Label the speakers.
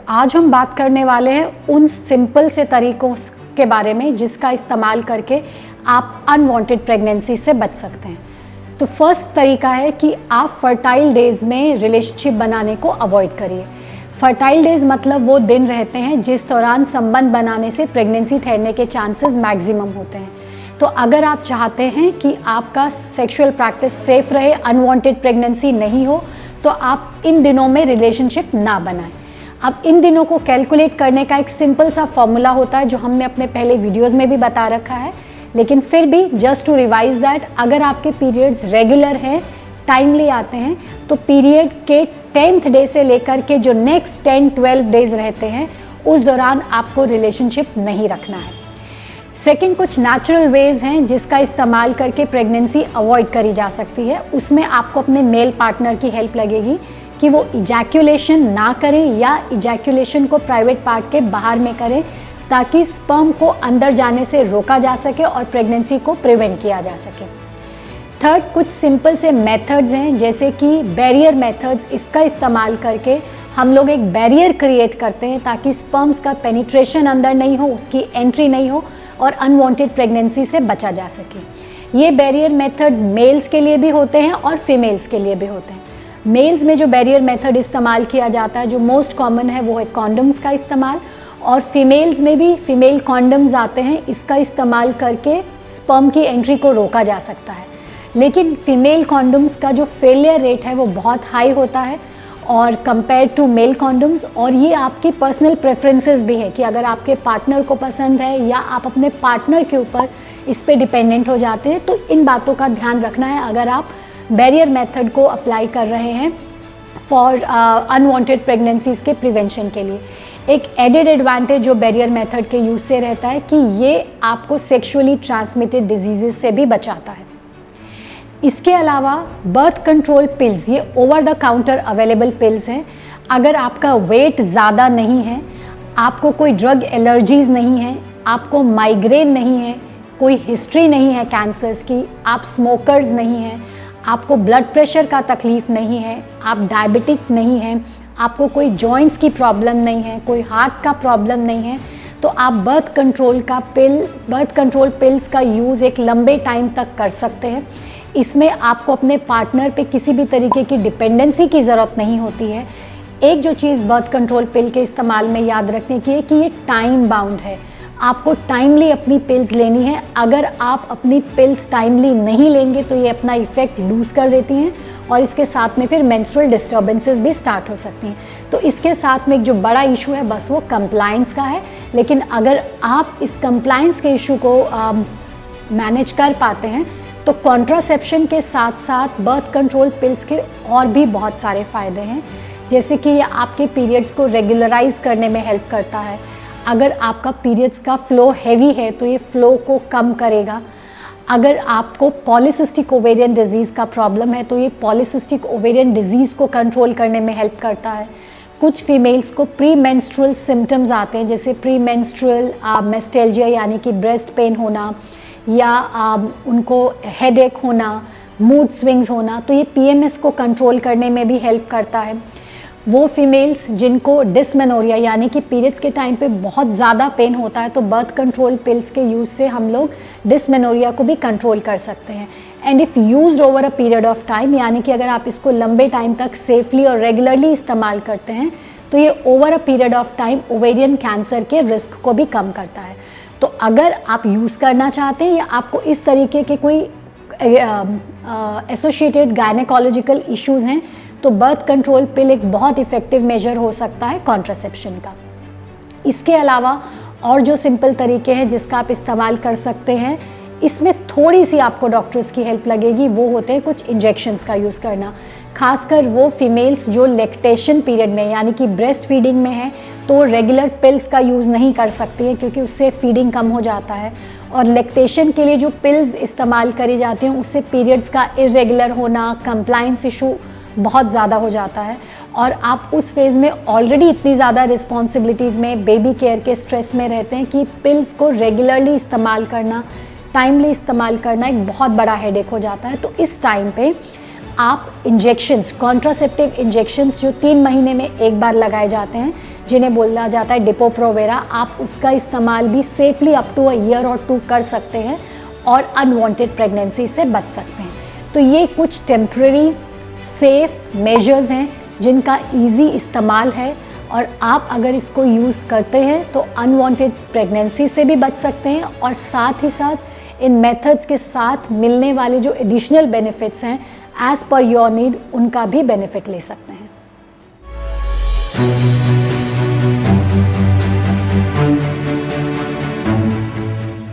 Speaker 1: आज हम बात करने वाले हैं उन सिंपल से तरीकों के बारे में जिसका इस्तेमाल करके आप अनवांटेड प्रेगनेंसी से बच सकते हैं। तो फर्स्ट तरीका है कि आप फर्टाइल डेज़ में रिलेशनशिप बनाने को अवॉइड करिए। फर्टाइल डेज़ मतलब वो दिन रहते हैं जिस दौरान संबंध बनाने से प्रेगनेंसी ठहरने के चांसेस मैक्सिमम होते हैं। तो अगर आप चाहते हैं कि आपका सेक्सुअल प्रैक्टिस सेफ रहे, अनवांटेड प्रेगनेंसी नहीं हो, तो आप इन दिनों में रिलेशनशिप ना बनाएं। अब इन दिनों को कैलकुलेट करने का एक सिंपल सा फॉर्मूला होता है जो हमने अपने पहले वीडियोस में भी बता रखा है, लेकिन फिर भी जस्ट टू रिवाइज दैट, अगर आपके पीरियड्स रेगुलर हैं, टाइमली आते हैं, तो पीरियड के 10th डे से लेकर के जो नेक्स्ट 10-12 डेज रहते हैं उस दौरान आपको रिलेशनशिप नहीं रखना है। सेकंड, कुछ नेचुरल वेज हैं जिसका इस्तेमाल करके प्रेगनेंसी अवॉइड करी जा सकती है। उसमें आपको अपने मेल पार्टनर की हेल्प लगेगी कि वो इजैक्यूलेशन ना करें या इजैक्यूलेशन को प्राइवेट पार्ट के बाहर में करें, ताकि स्पर्म को अंदर जाने से रोका जा सके और प्रेगनेंसी को प्रिवेंट किया जा सके। थर्ड, कुछ सिंपल से मेथड्स हैं जैसे कि बैरियर मेथड्स। इसका इस्तेमाल करके हम लोग एक बैरियर क्रिएट करते हैं ताकि स्पर्म्स का पेनिट्रेशन अंदर नहीं हो, उसकी एंट्री नहीं हो और अनवांटेड प्रेगनेंसी से बचा जा सके। ये बैरियर मेथड्स मेल्स के लिए भी होते हैं और फीमेल्स के लिए भी होते हैं। मेल्स में जो बैरियर मेथड इस्तेमाल किया जाता है, जो मोस्ट कॉमन है, वो है कॉन्डम्स का इस्तेमाल, और फीमेल्स में भी फीमेल कॉन्डम्स आते हैं। इसका इस्तेमाल करके स्पर्म की एंट्री को रोका जा सकता है। लेकिन फीमेल कॉन्डम्स का जो फेलियर रेट है वो बहुत हाई होता है और कंपेयर टू मेल कॉन्डम्स, और ये आपकी पर्सनल प्रेफरेंसेस भी है कि अगर आपके पार्टनर को पसंद है या आप अपने पार्टनर के ऊपर इस पे डिपेंडेंट हो जाते हैं, तो इन बातों का ध्यान रखना है अगर आप बैरियर मेथड को अप्लाई कर रहे हैं फॉर अनवांटेड प्रेगनेंसीज के प्रिवेंशन के लिए। एक एडेड एडवांटेज जो बैरियर मेथड के यूज़ से रहता है कि ये आपको सेक्सुअली ट्रांसमिटेड डिजीज़ से भी बचाता है। इसके अलावा बर्थ कंट्रोल पिल्स, ये over the counter available pills हैं। अगर आपका वेट ज़्यादा नहीं है, आपको कोई ड्रग एलर्जीज़ नहीं है, आपको माइग्रेन नहीं है, कोई हिस्ट्री नहीं है कैंसर्स की, आप स्मोकर्स नहीं हैं, आपको ब्लड प्रेशर का तकलीफ़ नहीं है, आप डायबिटिक नहीं हैं, आपको कोई जॉइंट्स की प्रॉब्लम नहीं है, कोई हार्ट का प्रॉब्लम नहीं है, तो आप बर्थ कंट्रोल पिल्स का यूज़ एक लंबे टाइम तक कर सकते हैं। इसमें आपको अपने पार्टनर पे किसी भी तरीके की डिपेंडेंसी की ज़रूरत नहीं होती है। एक जो चीज़ बर्थ कंट्रोल पिल के इस्तेमाल में याद रखने की है कि ये टाइम बाउंड है, आपको टाइमली अपनी पिल्स लेनी है। अगर आप अपनी पिल्स टाइमली नहीं लेंगे तो ये अपना इफ़ेक्ट लूज़ कर देती हैं और इसके साथ में फिर मेंस्ट्रुअल डिस्टर्बेंसेस भी स्टार्ट हो सकती हैं। तो इसके साथ में एक जो बड़ा इशू है बस वो कंप्लायंस का है। लेकिन अगर आप इस कंप्लायंस के इशू को मैनेज कर पाते हैं तो कॉन्ट्रासेप्शन के साथ साथ बर्थ कंट्रोल पिल्स के और भी बहुत सारे फ़ायदे हैं, जैसे कि ये आपके पीरियड्स को रेगुलराइज करने में हेल्प करता है। अगर आपका पीरियड्स का फ़्लो हैवी है तो ये फ़्लो को कम करेगा। अगर आपको पॉलीसिस्टिक ओवेरियन डिजीज़ का प्रॉब्लम है तो ये पॉलीसिस्टिक ओवेरियन डिजीज़ को कंट्रोल करने में हेल्प करता है। कुछ फीमेल्स को प्री मेंस्ट्रुअल सिम्टम्स आते हैं, जैसे प्री मेंस्ट्रुअल मेस्टेल्जिया यानी कि ब्रेस्ट पेन होना या उनको हेडेक होना, मूड स्विंग्स होना, तो ये पीएमएस को कंट्रोल करने में भी हेल्प करता है। वो फीमेल्स जिनको डिसमेनोरिया यानी कि पीरियड्स के टाइम पे बहुत ज़्यादा पेन होता है, तो बर्थ कंट्रोल पिल्स के यूज़ से हम लोग डिसमेनोरिया को भी कंट्रोल कर सकते हैं। And if used over a period of time, यानी कि अगर आप इसको लंबे टाइम तक सेफली और रेगुलरली इस्तेमाल करते हैं तो ये over a period of time ovarian cancer के रिस्क को भी कम करता है। तो अगर आप यूज़ करना चाहते हैं या आपको इस तरीके के कोई एसोसिएटेड गायनेकोलॉजिकल इश्यूज़ हैं, तो बर्थ कंट्रोल पिल एक बहुत इफ़ेक्टिव मेजर हो सकता है कॉन्ट्रासेप्शन का। इसके अलावा और जो सिंपल तरीके हैं जिसका आप इस्तेमाल कर सकते हैं, इसमें थोड़ी सी आपको डॉक्टर्स की हेल्प लगेगी, वो होते हैं कुछ इंजेक्शंस का यूज़ करना। खासकर वो फीमेल्स जो लैक्टेशन पीरियड में यानी कि ब्रेस्ट फीडिंग में है तो वो रेगुलर पिल्स का यूज़ नहीं कर सकती है क्योंकि उससे फीडिंग कम हो जाता है, और लैक्टेशन के लिए जो पिल्स इस्तेमाल करी जाती हैं उससे पीरियड्स का इरेगुलर होना, कंप्लायंस इशू बहुत ज़्यादा हो जाता है, और आप उस फेज़ में ऑलरेडी इतनी ज़्यादा रिस्पॉन्सिबिलिटीज़ में, बेबी केयर के स्ट्रेस में रहते हैं कि पिल्स को रेगुलरली इस्तेमाल करना, टाइमली इस्तेमाल करना एक बहुत बड़ा हेडेक हो जाता है। तो इस टाइम पे आप इंजेक्शंस, कॉन्ट्रासेप्टिव इंजेक्शंस जो 3 महीने में एक बार लगाए जाते हैं, जिन्हें बोला जाता है डिपो-प्रोवेरा, आप उसका इस्तेमाल भी safely up to a year और 2 कर सकते हैं और अनवांटेड प्रेगनेंसी से बच सकते हैं। तो ये कुछ टेम्पररी सेफ मेजर्स हैं जिनका इजी इस्तेमाल है, और आप अगर इसको यूज़ करते हैं तो अनवांटेड प्रेगनेंसी से भी बच सकते हैं, और साथ ही साथ इन मेथड्स के साथ मिलने वाले जो एडिशनल बेनिफिट्स हैं एज़ पर योर नीड, उनका भी बेनिफिट ले सकते हैं।